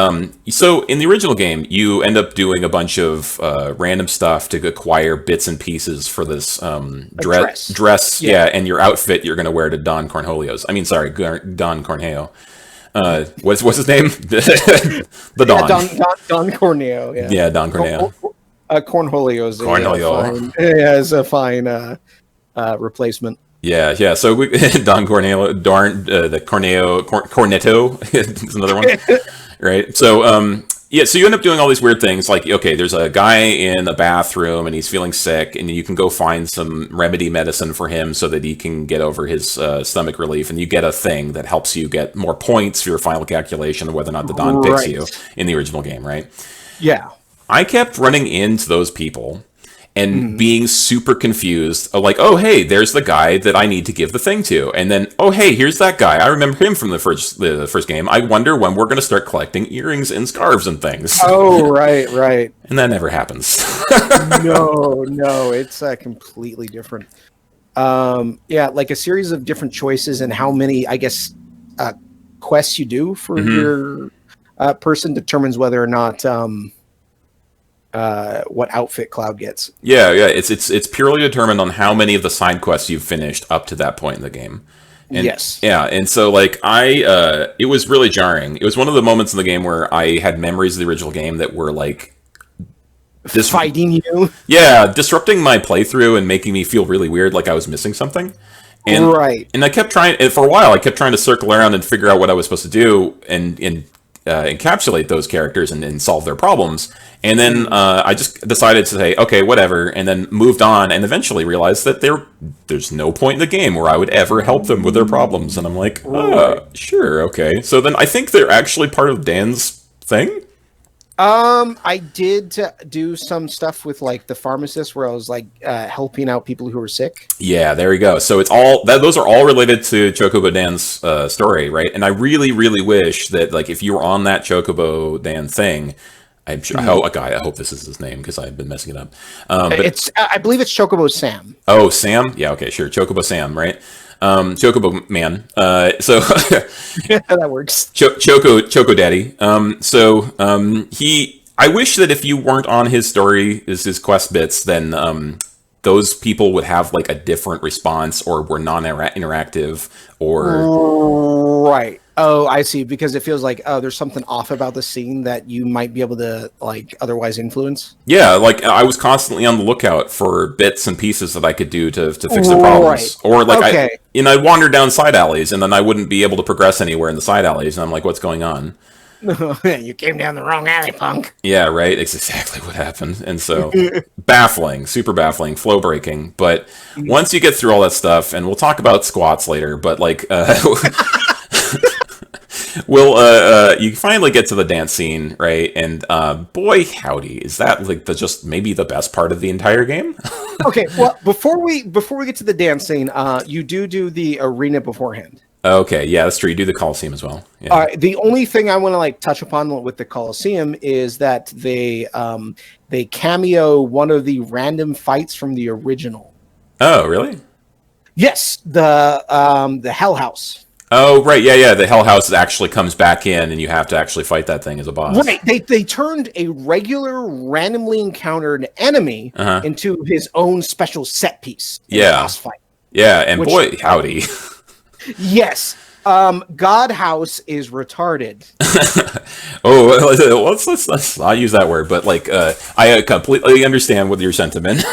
so in the original game, you end up doing a bunch of random stuff to acquire bits and pieces for this dress. Yeah, and your outfit you're going to wear to Don Cornholio's. I mean, sorry, Don Corneo. What's his name? The Don. Don Corneo. Yeah. Yeah, Don Corneo. Cornholio's is a fine replacement. Yeah. So Don Corneo, the Cornetto is another one, right? So so you end up doing all these weird things. Like, okay, there's a guy in a bathroom and he's feeling sick, and you can go find some remedy medicine for him so that he can get over his stomach relief, and you get a thing that helps you get more points for your final calculation of whether or not the Don picks you in the original game, right? Yeah. I kept running into those people and being super confused, like, oh, hey, there's the guy that I need to give the thing to. And then, oh, hey, here's that guy. I remember him from the first game. I wonder when we're going to start collecting earrings and scarves and things. Oh, right. And that never happens. No, it's completely different. Like a series of different choices and how many, I guess, quests you do for your person determines whether or not... what outfit Cloud gets. Yeah. It's purely determined on how many of the side quests you've finished up to that point in the game. And, yes. Yeah, and so it was really jarring. It was one of the moments in the game where I had memories of the original game that were fighting you. Yeah, disrupting my playthrough and making me feel really weird, like I was missing something. And I kept trying for a while. I kept trying to circle around and figure out what I was supposed to do, and encapsulate those characters and solve their problems. And then I just decided to say, okay, whatever, and then moved on, and eventually realized that there's no point in the game where I would ever help them with their problems. And I'm like, sure, okay. So then I think they're actually part of Dan's thing. I did do some stuff with like the pharmacist where I was like helping out people who were sick. Yeah, there we go. So it's all those are all related to Chocobo Dan's story, right? And I really, really wish that like if you were on that Chocobo Dan thing, I'm sure. I hope this is his name because I've been messing it up. But I believe it's Chocobo Sam. Oh, Sam. Yeah. Okay. Sure. Chocobo Sam. Right. Chocobo Man. So that works. Choco Daddy. I wish that if you weren't on his story, his quest bits, then those people would have like a different response or were non-interactive or right. Oh, I see. Because it feels like there's something off about the scene that you might be able to like otherwise influence. Yeah, like I was constantly on the lookout for bits and pieces that I could do to fix their problems. Right. Or like I'd wander down side alleys and then I wouldn't be able to progress anywhere in the side alleys, and I'm like, what's going on? You came down the wrong alley, punk. Yeah, right. It's exactly what happened. And so baffling, super baffling, flow breaking. But once you get through all that stuff, and we'll talk about squats later, but like you finally get to the dance scene, right? And boy howdy, is that like just maybe the best part of the entire game? Okay, well before we get to the dance scene, you do the arena beforehand. Okay, yeah, that's true. You do the Coliseum as well. Yeah. The only thing I want to like touch upon with the Coliseum is that they cameo one of the random fights from the original. Oh, really? Yes, the Hell House. Oh, right, yeah. The Hell House actually comes back in, and you have to actually fight that thing as a boss. Right, they turned a regular, randomly encountered enemy into his own special set piece. Boss fight. Yeah, and boy howdy. Yes. God House is retarded. Let's not use that word, but like I completely understand what your sentiment.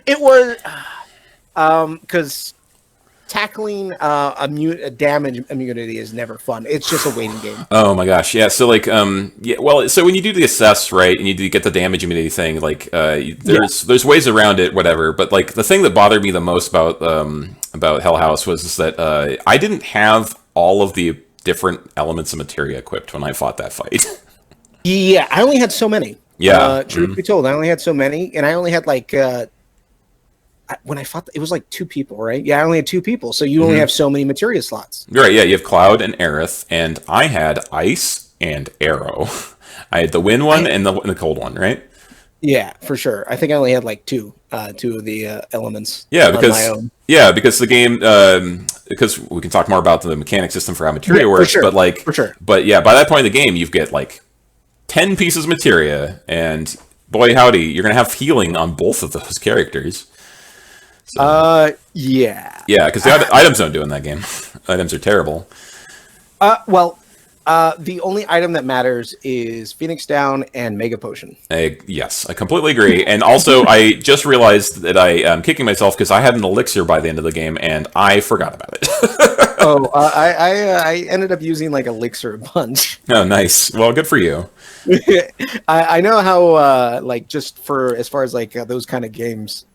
It was because tackling a damage immunity is never fun. It's just a waiting game. Oh my gosh, yeah. So like, so when you do the assess, right, and you do get the damage immunity thing, like, there's ways around it, whatever. But like, the thing that bothered me the most about Hell House was that I didn't have all of the different elements of materia equipped when I fought that fight. Yeah, I only had so many. Yeah, truth be told, I only had so many, and I only had like. When I fought, it was like 2 people, right? Yeah, I only had 2 people, so you only have so many materia slots. Right, yeah, you have Cloud and Aerith, and I had Ice and Arrow. I had the wind one and the cold one, right? Yeah, for sure. I think I only had like two of the elements. Yeah, because the game, because we can talk more about the mechanic system for how materia works, sure, but like, for sure. But yeah, by that point in the game, you've get like 10 pieces of materia, and boy howdy, you're gonna have healing on both of those characters. Yeah. Yeah, because the items don't do in that game. Items are terrible. The only item that matters is Phoenix Down and Mega Potion. Yes, I completely agree. And also, I just realized that I am kicking myself because I had an elixir by the end of the game, and I forgot about it. I ended up using like elixir a bunch. Oh, nice. Well, good for you. I know how like just for as far as like those kind of games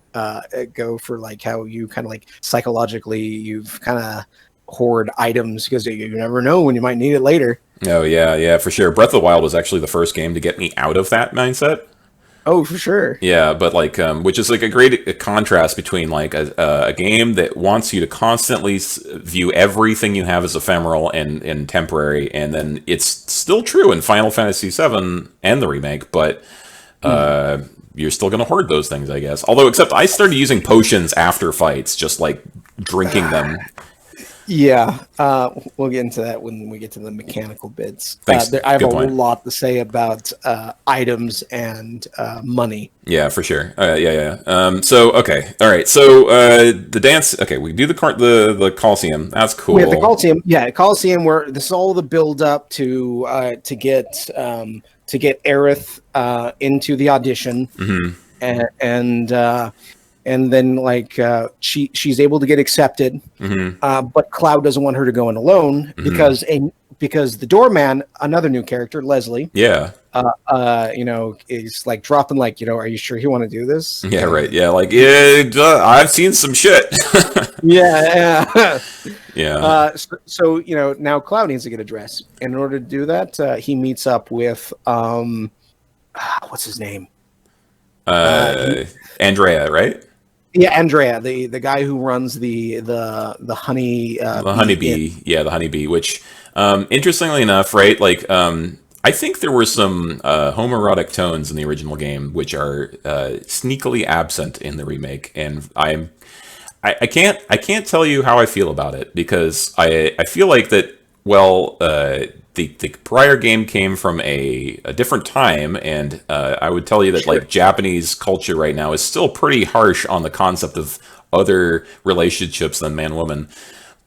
go for like how you kind of like psychologically you've kind of hoard items because you never know when you might need it later. Oh yeah, for sure. Breath of the Wild was actually the first game to get me out of that mindset. Oh, for sure. Yeah, but like, which is like a great contrast between like a game that wants you to constantly view everything you have as ephemeral and temporary, and then it's still true in Final Fantasy VII and the remake, but you're still going to hoard those things, I guess. Although, except I started using potions after fights, just like drinking them. Yeah, we'll get into that when we get to the mechanical bits. Thanks. I have Good a point. lot to say about items and money. Yeah, for sure. Yeah. So, okay. All right. So, the dance. Okay, we do the Coliseum. That's cool. We have the Coliseum. Yeah, Coliseum. Where this is all the build up to get Aerith into the audition, and and then like she's able to get accepted, but Cloud doesn't want her to go in alone because the doorman, another new character, Leslie, is like dropping like, are you sure you want to do this? Yeah, right. Yeah, like I've seen some shit. Yeah. Yeah. Now Cloud needs to get a dress. And in order to do that, he meets up with what's his name? Andrea, right? Yeah, Andrea, the guy who runs the honey the honeybee. Yeah, the honeybee, which interestingly enough, right, like I think there were some homoerotic tones in the original game which are sneakily absent in the remake, and I can't tell you how I feel about it, because I feel like that, well, the prior game came from a different time, and I would tell you that like Japanese culture right now is still pretty harsh on the concept of other relationships than man-woman.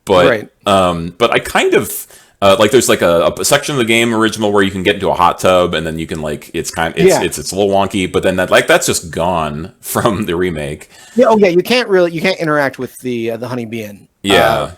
But but I kind of like there's like a section of the game original where you can get into a hot tub, and then you can like it's a little wonky, but then that's just gone from the remake. Yeah, you can't interact with the honeybee in. The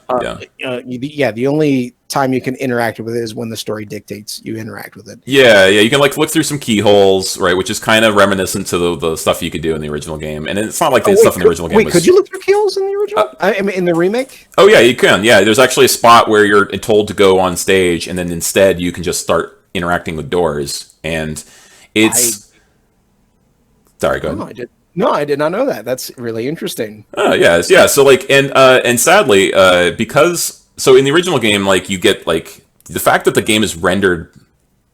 only time you can interact with it is when the story dictates you interact with it. Yeah, you can like look through some keyholes, right, which is kind of reminiscent to the stuff you could do in the original game. And it's not like the stuff in the original game. Could you look through keyholes in the original? I mean, in the remake? Oh yeah, you can. Yeah, there's actually a spot where you're told to go on stage, and then instead you can just start interacting with doors, and it's. Sorry, go ahead. No, I did not know that. That's really interesting. Oh yeah. So like, and sadly, because so in the original game, like you get like the fact that the game is rendered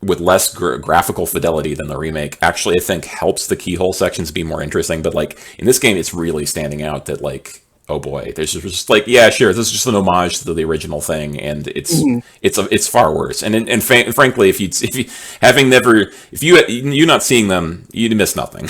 with less graphical fidelity than the remake actually I think helps the keyhole sections be more interesting. But like in this game, it's really standing out that like, oh boy, there's just like, yeah, sure, this is just an homage to the original thing, and it's far worse. And frankly, if you not seeing them, you'd miss nothing.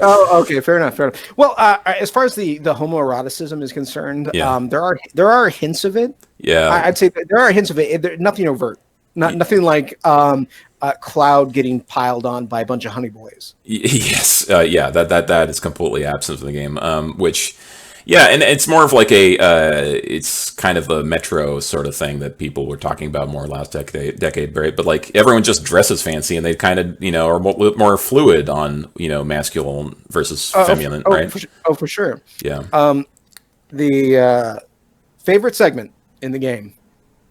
Oh, okay, fair enough. Well, as far as the homoeroticism is concerned, there are hints of it. Yeah, I'd say there are hints of it. Nothing overt. Nothing like Cloud getting piled on by a bunch of honey boys. Yes, that is completely absent from the game. Which. Yeah, and it's more of like it's kind of a Metro sort of thing that people were talking about more last decade, right? But like everyone just dresses fancy, and they kind of, are more fluid on, masculine versus feminine, right? For sure. Yeah. The favorite segment in the game,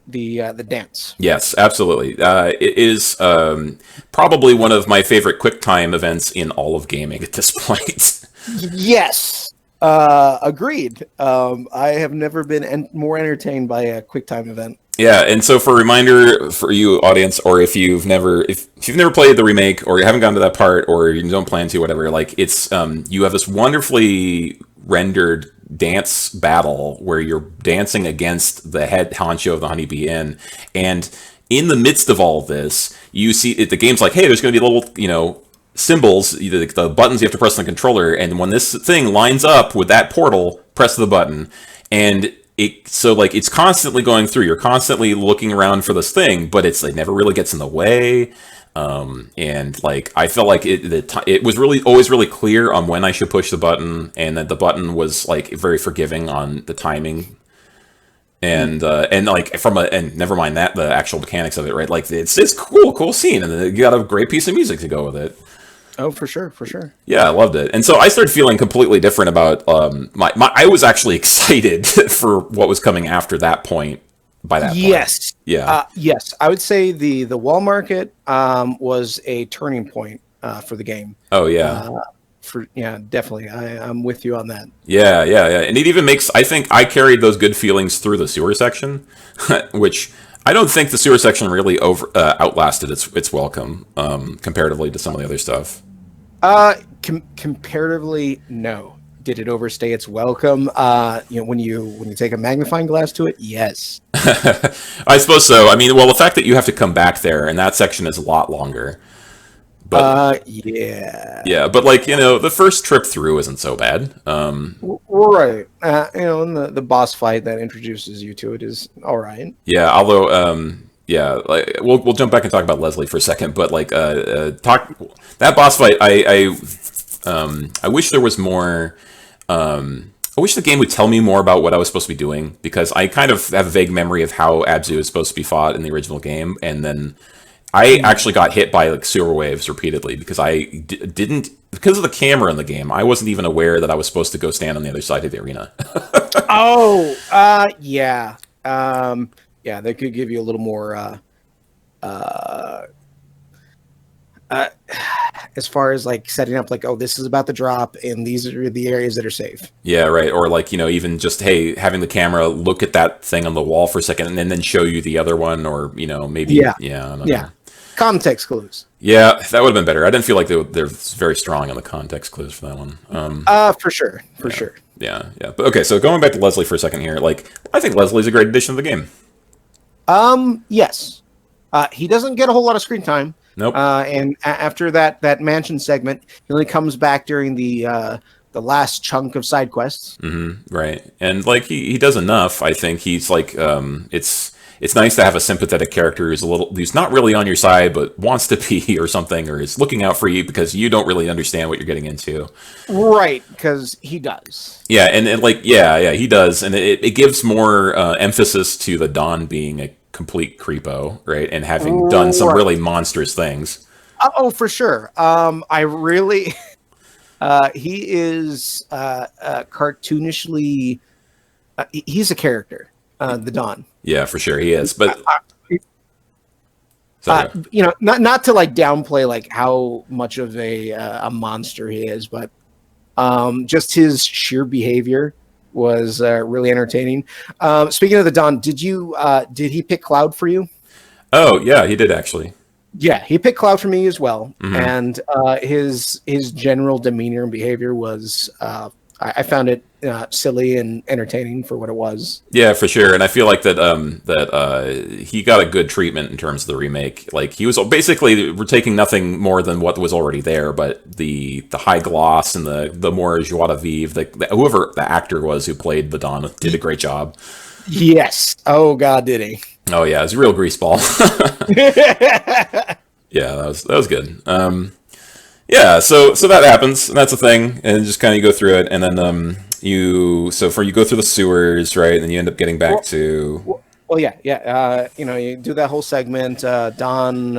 the dance. Yes, absolutely. It is probably one of my favorite QuickTime events in all of gaming at this point. Yes. Agreed. I have never been more entertained by a QuickTime event. Yeah, and so for a reminder for you audience, or if you've never played the remake, or you haven't gotten to that part, or you don't plan to, whatever, like it's you have this wonderfully rendered dance battle where you're dancing against the head honcho of the Honeybee Inn, and in the midst of all this, you see the game's like, hey, there's going to be little, symbols, the buttons you have to press on the controller, and when this thing lines up with that portal, press the button, and it's constantly going through. You're constantly looking around for this thing, but it never really gets in the way. And like I felt like it was really always really clear on when I should push the button, and that the button was like very forgiving on the timing. And like and never mind that, the actual mechanics of it, right? Like it's cool scene, and you got a great piece of music to go with it. Oh, for sure. Yeah, I loved it. And so I started feeling completely different about I was actually excited for what was coming after that point by that point. Yes. Yeah. Yes. I would say the wall market was a turning point for the game. Oh, yeah. Definitely. I'm with you on that. Yeah. And it even makes, I think I carried those good feelings through the sewer section, which I don't think the sewer section really outlasted its welcome comparatively to some of the other stuff. Comparatively, no. Did it overstay its welcome? When you take a magnifying glass to it, yes. I suppose so. I mean, well, the fact that you have to come back there, and that section is a lot longer. But yeah, but like the first trip through isn't so bad. Right. And the boss fight that introduces you to it is all right. Yeah, although like we'll jump back and talk about Leslie for a second, but like that boss fight, I wish there was more I wish the game would tell me more about what I was supposed to be doing, because I kind of have a vague memory of how Abzu is supposed to be fought in the original game, and then I actually got hit by like sewer waves repeatedly because I didn't, because of the camera in the game, I wasn't even aware that I was supposed to go stand on the other side of the arena. Yeah. Yeah, they could give you a little more as far as like setting up like, oh, this is about to drop and these are the areas that are safe. Yeah, right. Or like, even just, hey, having the camera look at that thing on the wall for a second and then show you the other one, or, maybe, I don't know. Context clues. Yeah, that would have been better. I didn't feel like they're very strong on the context clues for that one. For sure. Yeah. But okay, so going back to Leslie for a second here, like, I think Leslie's a great addition to the game. Yes. He doesn't get a whole lot of screen time. Nope. And after that mansion segment, he only comes back during the last chunk of side quests. Mm-hmm, right. And like he does enough. I think he's like it's nice to have a sympathetic character who's not really on your side but wants to be or something, or is looking out for you because you don't really understand what you're getting into. Right, because he does. Yeah, and like he does, and it gives more emphasis to the Don being a complete creepo, right, and having done some really monstrous things. Oh, for sure. I really, he is cartoonishly. He's a character, the Don. Yeah, for sure he is. But not to like downplay like how much of a monster he is, but just his sheer behavior was really entertaining. Speaking of the Don, did he pick Cloud for you? Oh yeah, he did actually. Yeah, he picked Cloud for me as well, mm-hmm. And his general demeanor and behavior was I found it silly and entertaining for what it was. Yeah, for sure, and I feel like that he got a good treatment in terms of the remake. Like he was basically, we're taking nothing more than what was already there, but the high gloss and the more joie de vivre, whoever the actor was who played the Don did a great job. Yes. Oh God, did he? Oh yeah, it was a real greaseball. Yeah, that was good. Yeah, so that happens, and that's a thing, and just kind of you go through it, and then you go through the sewers, right, and then you end up getting back to. Well, yeah. You do that whole segment. Don,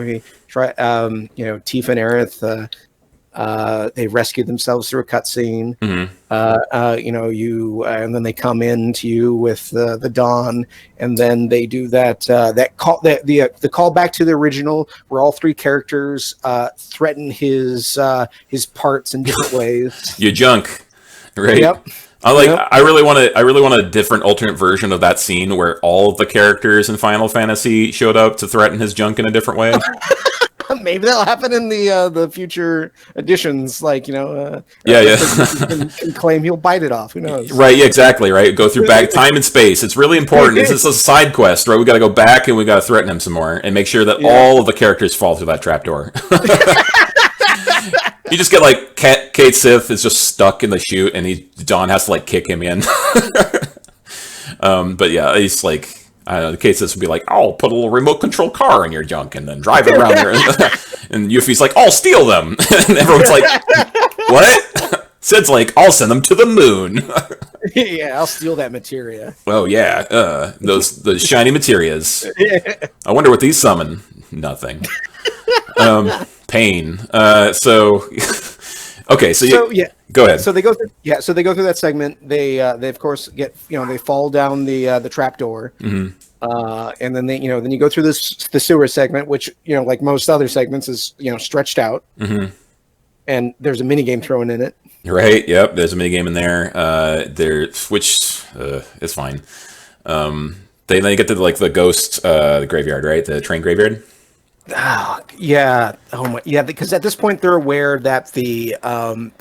he try, Tifa and Aerith, they rescue themselves through a cutscene. Mm-hmm. And then they come in to you with the Dawn, and then they do that call, the call back to the original, where all three characters threaten his parts in different ways. Your junk, right? Yep. I really want a different alternate version of that scene where all of the characters in Final Fantasy showed up to threaten his junk in a different way. Maybe that'll happen in the future editions. Like, can claim he'll bite it off. Who knows? Right. Yeah. Exactly. Right. Go through back time and space. It's really important. This is a side quest, right? We got to go back and we got to threaten him some more and make sure that all of the characters fall through that trapdoor. You just get like Kate Sith is just stuck in the chute, and Don has to like kick him in. But yeah, he's like. I don't know, the case this would be like, I'll put a little remote control car in your junk and then drive it around there. And Yuffie's like, I'll steal them. And everyone's like, what? Sid's like, I'll send them to the moon. Yeah, I'll steal that materia. Oh, yeah. Those shiny materias. I wonder what these summon. Nothing. Pain. Okay, go ahead. So they go through. Yeah, so they go through that segment. They of course get they fall down the trap door, mm-hmm. And then then you go through the sewer segment, which like most other segments is stretched out, mm-hmm. and there's a mini game thrown in it. Right. Yep. There's a mini game in there. Which is fine. They get to like the ghost the graveyard, right? The train graveyard. Oh, yeah. Oh my. Yeah. Because at this point they're aware that the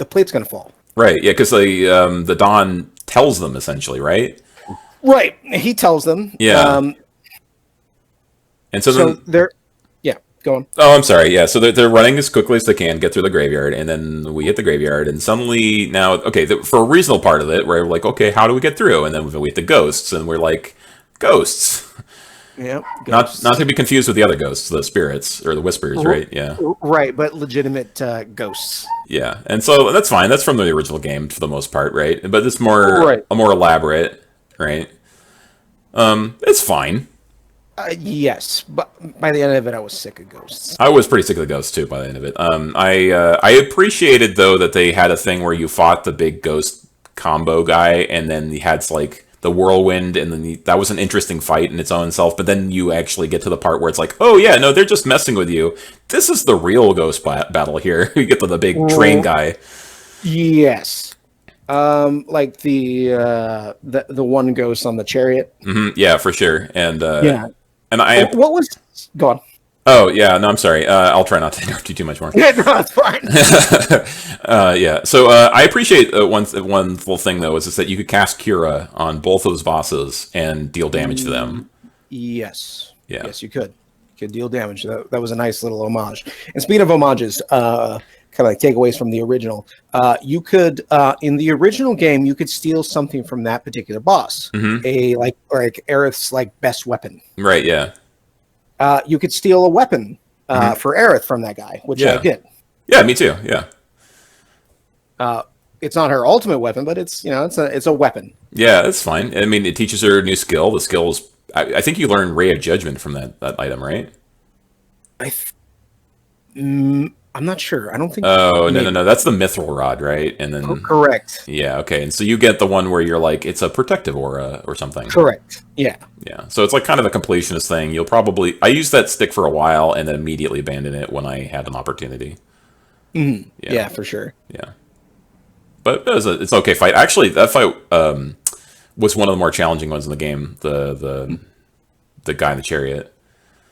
plate's going to fall. Right. Yeah. Because the Don tells them essentially, right? Right. He tells them. Yeah. And so they're. Yeah. Go on. Oh, I'm sorry. Yeah. So they're running as quickly as they can, get through the graveyard, and then we hit the graveyard, and suddenly now, okay, for a reasonable part of it, we're like, okay, how do we get through? And then we hit the ghosts, and we're like, ghosts. Yep. Not to be confused with the other ghosts, the spirits or the whispers, right? Yeah. Right, but legitimate ghosts. Yeah, and so that's fine. That's from the original game for the most part, right? But it's Right. more elaborate, right? It's fine. Yes, but by the end of it, I was sick of ghosts. I was pretty sick of the ghosts too by the end of it. I appreciated though that they had a thing where you fought the big ghost combo guy, and then he had like the whirlwind, and then that was an interesting fight in its own self. But then you actually get to the part where it's like, oh yeah, no, they're just messing with you. This is the real ghost battle here. You get to the big train guy. Yes. Like the one ghost on the chariot. Yeah, for sure. And Yeah. and I What was? Go on. Oh yeah, no, I'm sorry. I'll try not to interrupt you too much more. Yeah, no, it's fine. Yeah, so I appreciate one little thing though is that you could cast Cura on both those bosses and deal damage to them. Yes. Yeah. Yes, you could. You could deal damage. That was a nice little homage. And speaking of homages, kind of like takeaways from the original, you could in the original game you could steal something from that particular boss, a like Aerith's like best weapon. Right. Yeah. You could steal a weapon for Aerith from that guy, which I did. Yeah, me too. Yeah. It's not her ultimate weapon, but it's it's a weapon. Yeah, it's fine. I mean, it teaches her a new skill. The skill is, I think you learn Ray of Judgment from that item, right? I'm not sure. I don't think. Oh no, that's the Mithril Rod, right? And then correct. Yeah, okay. And so you get the one where you're like, it's a protective aura or something. Correct. Yeah. Yeah. So it's like kind of a completionist thing. I used that stick for a while and then immediately abandoned it when I had an opportunity. Yeah, for sure. Yeah. But it's an okay fight. Actually, that fight was one of the more challenging ones in the game. The guy in the chariot.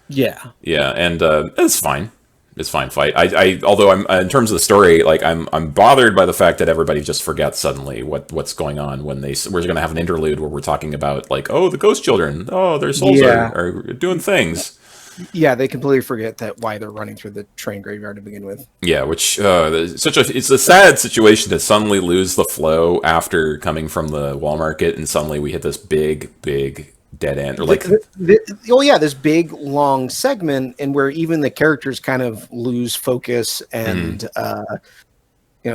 Yeah. Yeah, and it's fine. It's fine fight. Although I'm in terms of the story, like I'm bothered by the fact that everybody just forgets suddenly what's going on when we're going to have an interlude where we're talking about like, oh, the ghost children, oh, their souls are doing things. Yeah, they completely forget that why they're running through the train graveyard to begin with. Yeah, which it's a sad situation to suddenly lose the flow after coming from the wall market, and suddenly we hit this big dead end, or like this big long segment, and where even the characters kind of lose focus, and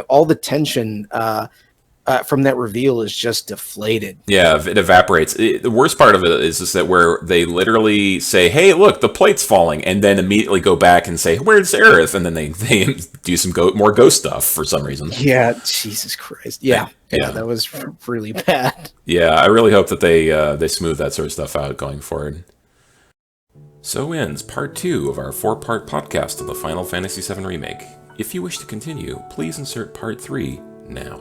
all the tension from that reveal is just deflated. Yeah, it evaporates. The worst part of it is that where they literally say, "Hey, look, the plate's falling," and then immediately go back and say, "Where's Aerith?" And then they do some more ghost stuff for some reason. Yeah, Jesus Christ. Yeah, that was really bad. Yeah, I really hope that they smooth that sort of stuff out going forward. So ends part 2 of our 4-part podcast of the Final Fantasy VII Remake. If you wish to continue, please insert part 3 now.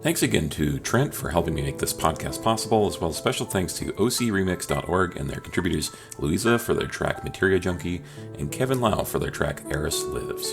Thanks again to Trent for helping me make this podcast possible, as well as special thanks to ocremix.org and their contributors LuIzA for their track Materia Junkie, and Kevin Lau for their track Aeris Lives.